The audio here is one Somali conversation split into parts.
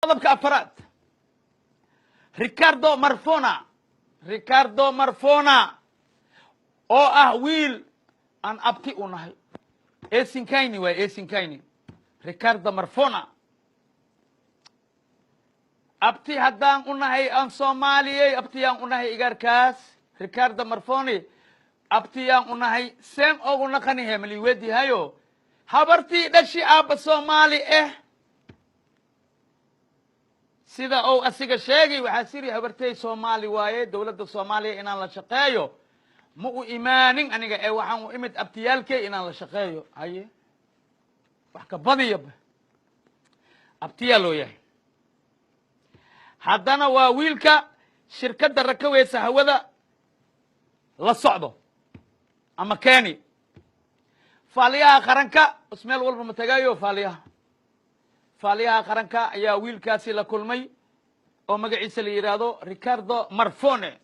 qodobka afraad Ricardo Marfona oo ah wiil aan abti u nahay Esinkaini Ricardo Marfona abti haddaan u nahay aan Soomaaliyey abtiyaan u nahay igarkaas Ricardo Marfoni abtiyaan u nahay seen ugu naqanihe mali wedihayo habartii dhashi aabba Soomaali sida oo asiga sheegay waxa siri habartay Soomaali waaye dawladda Soomaaliya inaan la shaqeeyo ma u imaanin aniga waxaan u imid abtiyaalkay inaan la shaqeeyo haye wax ka badiyaba abtiyaa loo yahay haddana waa wiilka shirkadda rakaweysa hawada la socdo ama keeni faaliyaha qaranka ismeel walba ma tagaayo faaliyaha qaranka ayaa wiilkaasi la kulmay oo magaciisa la yiraahdo Ricardo Marfone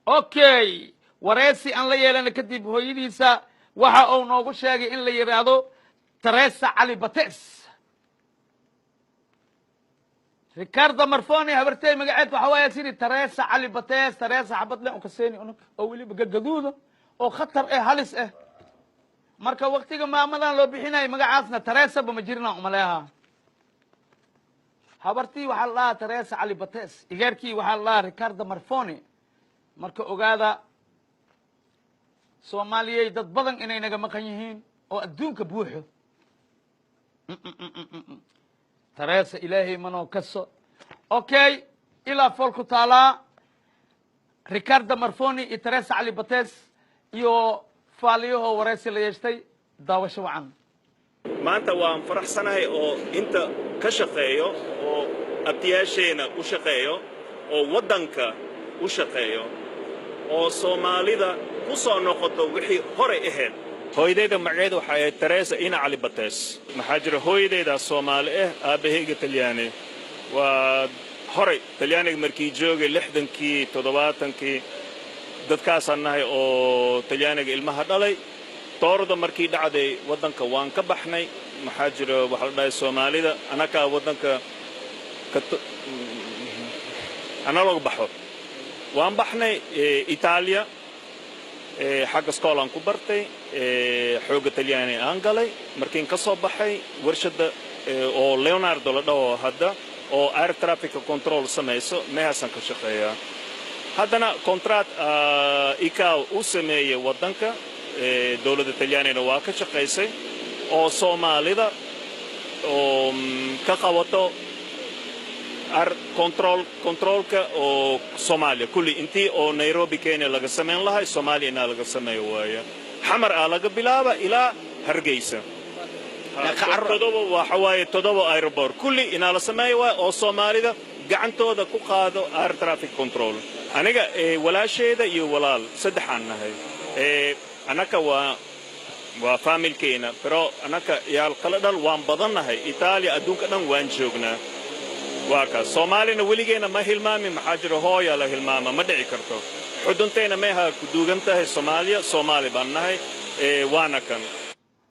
okay wareysi aan la yeelana kadib hooyadiisa waxa uu noogu sheegay in la yiraahdo Teresa Ali Bates Ricardo Marfone habartay magaceed waxa way siri Teresa Ali Bates Teresa xabad leh oo ka seeni oo waliba gagaduuda oo khatar halis marka waqtiga maamadan loo bixinay magacaasna Teresa ba ma jirna umaleeha habartii waxa la Teresa Ali Bates igeerkii waxa la Ricardo Marfone marka ogaada Soomaaliyey dad badan inay naga maqan yihiin oo adduunka buuxo Teresa ilaahay manoo kaso okay ila folku taala Ricardo Marfone iyo Teresa Ali Bates iyo faaliyaho wareysi la yeeshtay daawasho wacan maanta waan faraxsanahay oo inta ka shaqeeyo oo abtiyaasheena u shaqeeyo oo wadanka u shaqeeyo oo Soomaalida ku soo noqoto wixii hore ahayd hooyadeyda magaceedu waxa ay Teresa Ali Bates maxaa jira hooyadeyda Soomaali aabahayga Talyaani waa hore Talyaaniga markii joogay 60kii 70kii dadkaas annahay oo Talyaaniga ilmaha dhalay toorada markii dhacday wadanka waan ka baxnay maxaa jira waxa la dhahay Soomaalida anaka wadanka analog baxo waan baxnay Itaaliya xagga skoolan ku bartay xooga Talyaani aan galay markiin ka soo baxay warshada oo Leonardo la dhaho hadda oo air traffic control sameeyso meehasan ka shaqeeyaa haddana contract ICAO u sameeyay wadanka dawladda Talyaaniga waa ka shaqeysay oo Soomaalida oo ka qabato controlka oo Soomaaliya kulli intii oo Nairobi Kenya laga sameyn lahay Soomaaliyana laga sameeyo waaya xamar laga bilaaba ilaa Hargeysa waxa waaye todoba airport kulli ina la sameeyo oo Soomaalida gacantooda ku qaado air traffic control aniga walaasheeda iyo walaal saddexan nahay anaka waa familkeena pero anaka yaal kala dhal waan badanahay Itaaliya adduunka dhan waan joognaa waaka Soomaalina weligeena ma hilmaami maxaa jira hooya la hilmaama ma dhici karto xudunteena meeha ku duugan tahay Soomaaliya Soomaali baan nahay waana kan